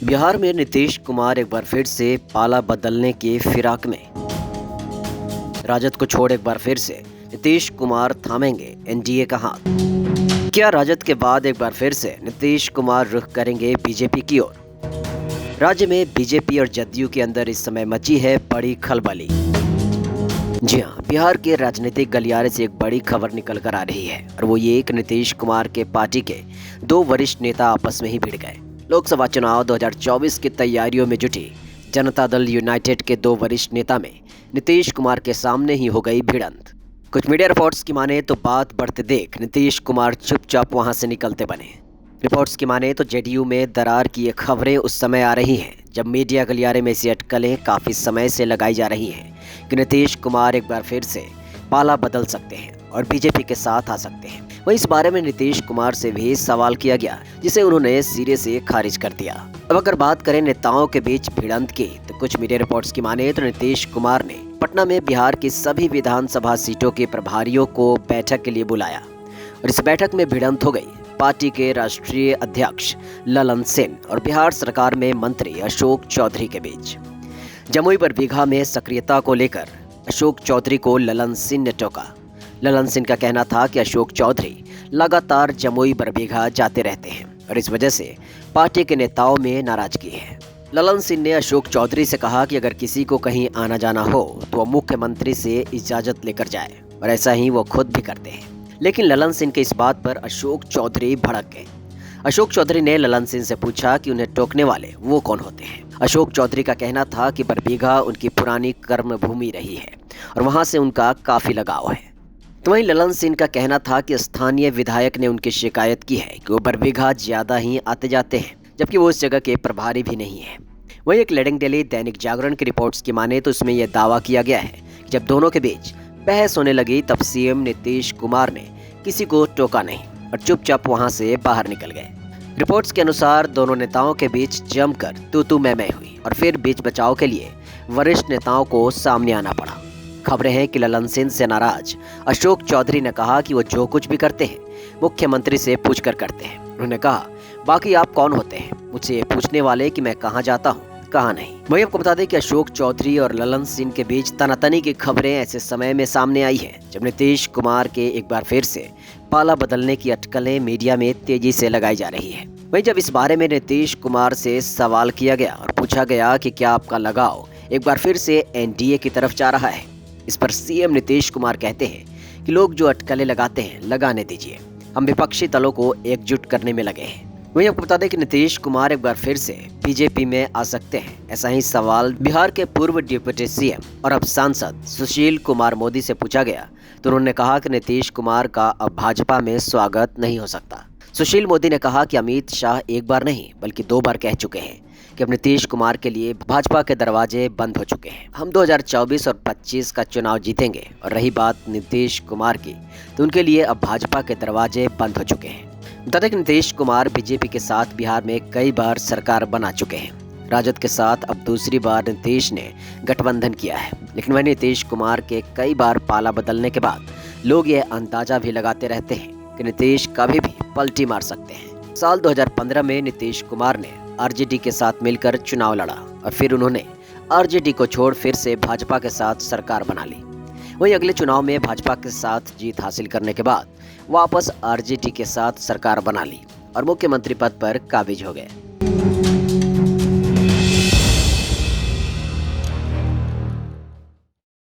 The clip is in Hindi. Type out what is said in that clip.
बिहार में नीतीश कुमार एक बार फिर से पाला बदलने की फिराक में। राजद को छोड़ एक बार फिर से नीतीश कुमार थामेंगे एनडीए का हाथ। क्या राजद के बाद एक बार फिर से नीतीश कुमार रुख करेंगे बीजेपी की ओर? राज्य में बीजेपी और जदयू के अंदर इस समय मची है बड़ी खलबली। जी हाँ, बिहार के राजनीतिक गलियारे से एक बड़ी खबर निकल कर आ रही है और वो ये कि नीतीश कुमार के पार्टी के दो वरिष्ठ नेता आपस में ही भिड़ गए। लोकसभा चुनाव 2024 की तैयारियों में जुटी जनता दल यूनाइटेड के दो वरिष्ठ नेता में नीतीश कुमार के सामने ही हो गई भिड़ंत। कुछ मीडिया रिपोर्ट्स की माने तो बात बढ़ते देख नीतीश कुमार चुपचाप वहां से निकलते बने। रिपोर्ट्स की माने तो जेडीयू में दरार की ये खबरें उस समय आ रही हैं जब मीडिया गलियारे में ऐसी अटकलें काफ़ी समय से लगाई जा रही हैं कि नीतीश कुमार एक बार फिर से पाला बदल सकते हैं और बीजेपी के साथ आ सकते हैं। वहीं इस बारे में नीतीश कुमार से भी सवाल किया गया जिसे उन्होंने सिरे से खारिज कर दिया। अब अगर बात करें नेताओं के बीच भिड़ंत की तो कुछ मीडिया रिपोर्ट्स की माने तो नीतीश कुमार ने पटना में बिहार की सभी विधानसभा सीटों के प्रभारियों को बैठक के लिए बुलाया और इस बैठक में भिड़ंत हो गई पार्टी के राष्ट्रीय अध्यक्ष ललन सिंह और बिहार सरकार में मंत्री अशोक चौधरी के बीच। जमुई बरबीघा में सक्रियता को लेकर अशोक चौधरी को ललन सिंह ने टोका। ललन सिंह का कहना था कि अशोक चौधरी लगातार जमुई बरबीघा जाते रहते हैं और इस वजह से पार्टी के नेताओं में नाराजगी है। ललन सिंह ने अशोक चौधरी से कहा कि अगर किसी को कहीं आना जाना हो तो वो मुख्यमंत्री से इजाजत लेकर जाए और ऐसा ही वो खुद भी करते हैं। लेकिन ललन सिंह के इस बात पर अशोक चौधरी भड़क गए। अशोक चौधरी ने ललन सिंह से पूछा कि उन्हें टोकने वाले वो कौन होते हैं। अशोक चौधरी का कहना था कि बरबीघा उनकी पुरानी कर्म भूमि रही है और वहां से उनका काफी लगाव है। तो वहीं ललन सिंह का कहना था कि स्थानीय विधायक ने उनकी शिकायत की है कि वो बरबीघा ज्यादा ही आते जाते हैं जबकि वो उस जगह के प्रभारी भी नहीं है। वहीं एक लीडिंग डेली दैनिक जागरण की रिपोर्ट्स की माने तो उसमें यह दावा किया गया है कि जब दोनों के बीच बहस होने लगी तब सीएम नीतीश कुमार ने किसी को टोका नहीं और चुपचाप वहां से बाहर निकल गए। रिपोर्ट्स के अनुसार दोनों नेताओं के बीच जमकर तू मैं हुई और फिर बीच बचाव के लिए वरिष्ठ नेताओं को सामने आना पड़ा। खबरें हैं कि ललन सिंह से नाराज अशोक चौधरी ने कहा कि वो जो कुछ भी करते हैं मुख्यमंत्री से पूछकर करते हैं। उन्होंने कहा, बाकी आप कौन होते हैं मुझसे ये पूछने वाले कि मैं कहाँ जाता हूँ कहाँ नहीं। वहीं आपको बता दें कि अशोक चौधरी और ललन सिंह के बीच तनातनी की खबरें ऐसे समय में सामने आई है जब नीतीश कुमार के एक बार फिर से पाला बदलने की अटकलें मीडिया में तेजी से लगाई जा रही है। वहीं जब इस बारे में नीतीश कुमार से सवाल किया गया और पूछा गया कि क्या आपका लगाव एक बार फिर से एनडीए की तरफ जा रहा है, इस पर सीएम नीतीश कुमार कहते हैं कि लोग जो अटकलें लगाते हैं लगाने दीजिए, हम विपक्षी दलों को एकजुट करने में लगे हैं। वहीं आपको बता दें कि नीतीश कुमार एक बार फिर से बीजेपी में आ सकते हैं। ऐसा ही सवाल बिहार के पूर्व डिप्टी सीएम और अब सांसद सुशील कुमार मोदी से पूछा गया तो उन्होंने कहा कि नीतीश कुमार का अब भाजपा में स्वागत नहीं हो सकता। सुशील मोदी ने कहा कि अमित शाह एक बार नहीं बल्कि 2 बार कह चुके हैं कि अब नीतीश कुमार के लिए भाजपा के दरवाजे बंद हो चुके हैं। हम 2024 और 25 का चुनाव जीतेंगे और रही बात नीतीश कुमार की तो उनके लिए अब भाजपा के दरवाजे बंद हो चुके हैं। बता दें कि नीतीश कुमार बीजेपी के साथ बिहार में कई बार सरकार बना चुके हैं। राजद के साथ अब दूसरी बार नीतीश ने गठबंधन किया है, लेकिन वह नीतीश कुमार के कई बार पाला बदलने के बाद लोग यह अंदाजा भी लगाते रहते हैं कि नीतीश कभी भी पलटी मार सकते हैं। साल 2015 में नीतीश कुमार ने आरजेडी के साथ मिलकर चुनाव लड़ा और फिर उन्होंने आरजेडी को छोड़ फिर से भाजपा के साथ सरकार बना ली। वहीं अगले चुनाव में भाजपा के साथ जीत हासिल करने के बाद वापस आरजेडी के साथ सरकार बना ली और मुख्यमंत्री पद पर काबिज हो गए।